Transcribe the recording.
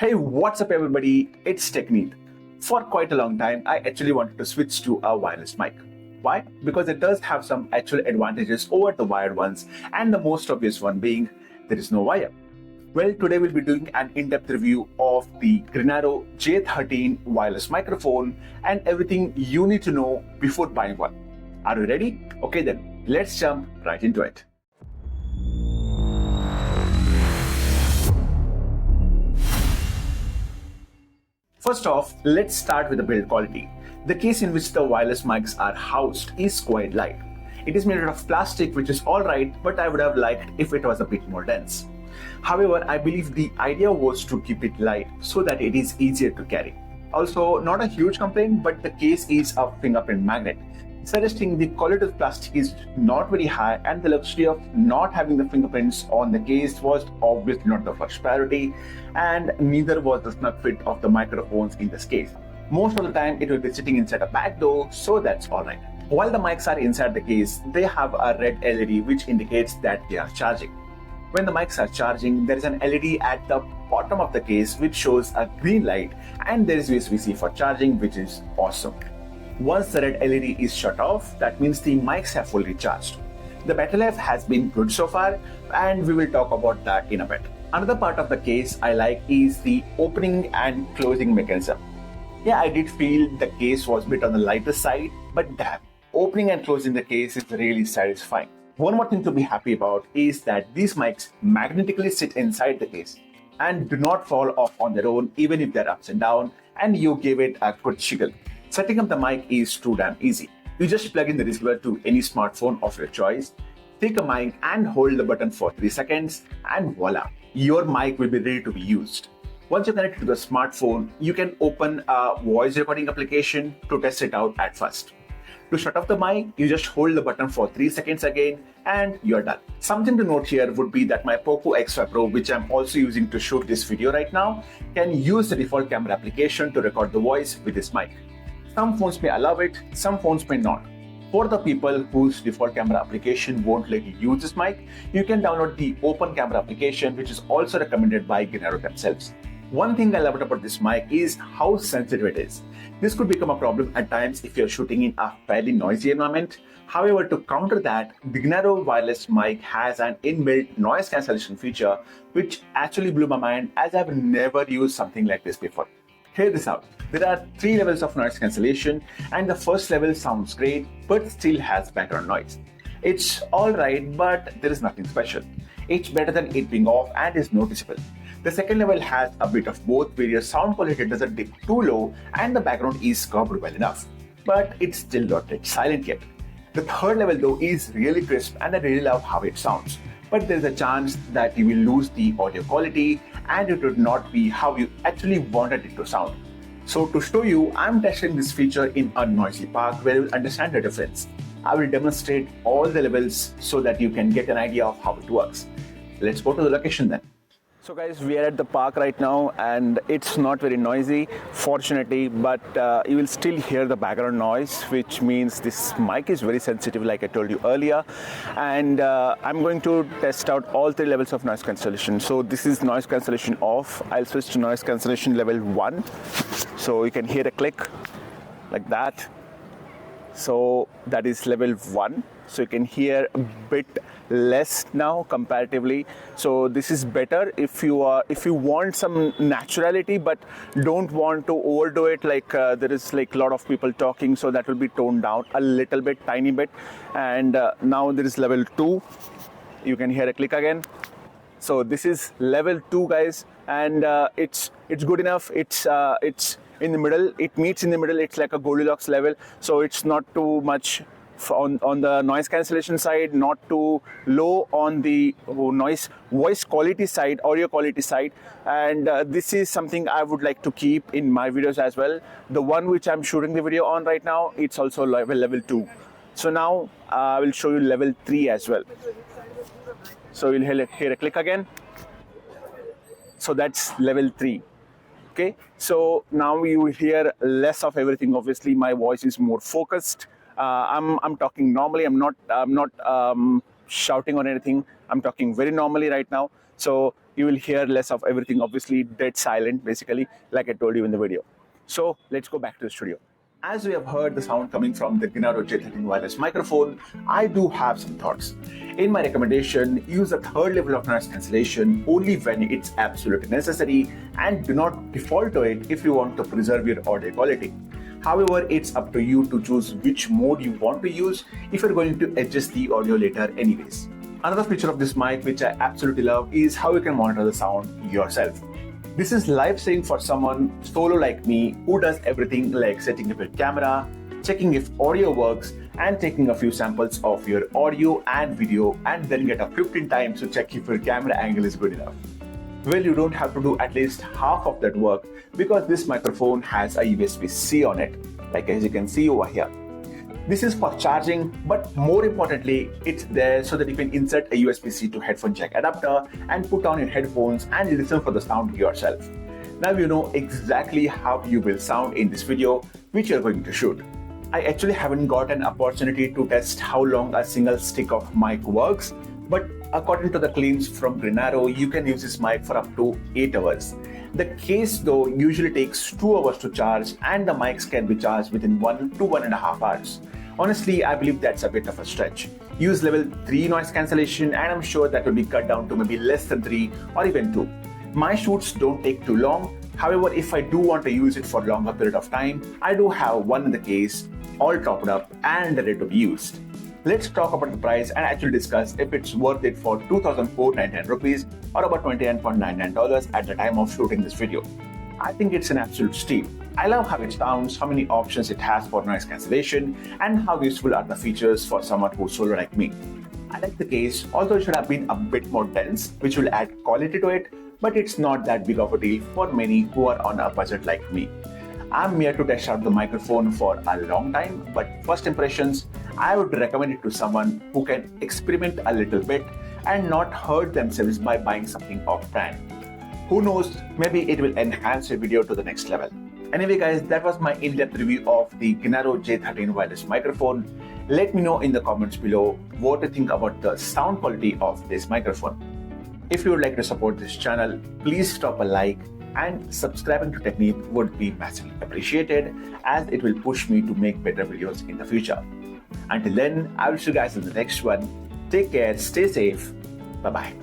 Hey, what's up everybody? It's TechNeet. For quite a long time, I actually wanted to switch to a wireless mic. Why? Because it does have some actual advantages over the wired ones, and the most obvious one being there is no wire. Well, today we'll be doing an in-depth review of the Grenaro J13 Wireless Microphone and everything you need to know before buying one. Are you ready? Okay then, let's jump right into it. First off, let's start with the build quality. The case in which the wireless mics are housed is quite light. It is made out of plastic, which is alright, but I would have liked if it was a bit more dense. However, I believe the idea was to keep it light so that it is easier to carry. Also, not a huge complaint, but the case is a fingerprint magnet, suggesting the quality of plastic is not very high, and the luxury of not having the fingerprints on the case was obviously not the first priority, and neither was the snug fit of the microphones in this case. Most of the time it will be sitting inside a bag though, so that's alright. While the mics are inside the case, they have a red LED which indicates that they are charging. When the mics are charging, there is an LED at the bottom of the case which shows a green light, and there is USB-C for charging, which is awesome. Once the red LED is shut off, that means the mics have fully charged. The battery life has been good so far, and we will talk about that in a bit. Another part of the case I like is the opening and closing mechanism. Yeah, I did feel the case was a bit on the lighter side, but damn, opening and closing the case is really satisfying. One more thing to be happy about is that these mics magnetically sit inside the case and do not fall off on their own even if they're upside down and you give it a good jiggle. Setting up the mic is too damn easy. You just plug in the receiver to any smartphone of your choice, take a mic and hold the button for 3 seconds, and voila, your mic will be ready to be used. Once you connect it to the smartphone, you can open a voice recording application to test it out at first. To shut off the mic, you just hold the button for 3 seconds again and you're done. Something to note here would be that my Poco X5 Pro, which I'm also using to shoot this video right now, can use the default camera application to record the voice with this mic. Some phones may allow it, some phones may not. For the people whose default camera application won't let you use this mic, you can download the open camera application, which is also recommended by Grenaro themselves. One thing I love about this mic is how sensitive it is. This could become a problem at times if you're shooting in a fairly noisy environment. However, to counter that, the Grenaro wireless mic has an inbuilt noise cancellation feature, which actually blew my mind as I've never used something like this before. Hear this out. There are 3 levels of noise cancellation, and the first level sounds great but still has background noise. It's alright, but there is nothing special. It's better than it being off and is noticeable. The second level has a bit of both, where your sound quality doesn't dip too low and the background is covered well enough, but it's still not yet silent yet. The third level though is really crisp and I really love how it sounds, but there's a chance that you will lose the audio quality and it would not be how you actually wanted it to sound. So to show you, I'm testing this feature in a noisy park where you'll understand the difference. I will demonstrate all the levels so that you can get an idea of how it works. Let's go to the location then. So guys, we are at the park right now and it's not very noisy, fortunately, but you will still hear the background noise, which means this mic is very sensitive like I told you earlier. And I'm going to test out all 3 levels of noise cancellation. So this is noise cancellation off. I'll switch to noise cancellation level 1. So you can hear a click like that. So that is level 1. So you can hear a bit less now comparatively. So this is better if you want some naturality but don't want to overdo it, like there is like a lot of people talking, so that will be toned down a little bit, tiny bit. And now there is level 2. You can hear a click again. So this is level 2 guys, and it's good enough. It's in the middle, it meets in the middle. It's like a Goldilocks level, so it's not too much on the noise cancellation side, not too low on the voice quality side, audio quality side. And this is something I would like to keep in my videos as well. The one which I'm shooting the video on right now, it's also level 2. So now I will show you level 3 as well. So you'll hear a click again. So that's level 3. Okay, so now you will hear less of everything. Obviously my voice is more focused. I'm talking normally. I'm not shouting or anything. I'm talking very normally right now. So You will hear less of everything, obviously dead silent, basically, like I told you in the video. So let's go back to the studio. As we have heard the sound coming from the Grenaro J13 wireless microphone, I do have some thoughts. In my recommendation, use a third level of noise cancellation only when it's absolutely necessary, and do not default to it if you want to preserve your audio quality. However, it's up to you to choose which mode you want to use if you're going to adjust the audio later anyways. Another feature of this mic which I absolutely love is how you can monitor the sound yourself. This is life-saving for someone solo like me who does everything like setting up your camera, checking if audio works, and taking a few samples of your audio and video, and then get up 15 times to check if your camera angle is good enough. Well, you don't have to do at least half of that work because this microphone has a USB-C on it, like as you can see over here. This is for charging, but more importantly, it's there so that you can insert a USB-C to headphone jack adapter and put on your headphones and listen for the sound yourself. Now you know exactly how you will sound in this video, which you're going to shoot. I actually haven't got an opportunity to test how long a single stick of mic works, but according to the claims from Grenaro, you can use this mic for up to 8 hours. The case though usually takes 2 hours to charge, and the mics can be charged within 1 to 1.5 hours. Honestly, I believe that's a bit of a stretch. Use level 3 noise cancellation and I'm sure that will be cut down to maybe less than 3 or even 2. My shoots don't take too long. However, if I do want to use it for a longer period of time, I do have one in the case, all topped up and ready to be used. Let's talk about the price and actually discuss if it's worth it for 2,499 rupees or about $29.99 at the time of shooting this video. I think it's an absolute steal. I love how it sounds, how many options it has for noise cancellation, and how useful are the features for someone who's solo like me. I like the case, although it should have been a bit more dense, which will add quality to it, but it's not that big of a deal for many who are on a budget like me. I'm here to test out the microphone for a long time, but first impressions, I would recommend it to someone who can experiment a little bit and not hurt themselves by buying something off-brand. Who knows, maybe it will enhance your video to the next level. Anyway guys, that was my in-depth review of the Grenaro J13 wireless microphone. Let me know in the comments below what you think about the sound quality of this microphone. If you would like to support this channel, please drop a like, and subscribing to TechNeet would be massively appreciated as it will push me to make better videos in the future. Until then, I will see you guys in the next one. Take care, stay safe, bye-bye.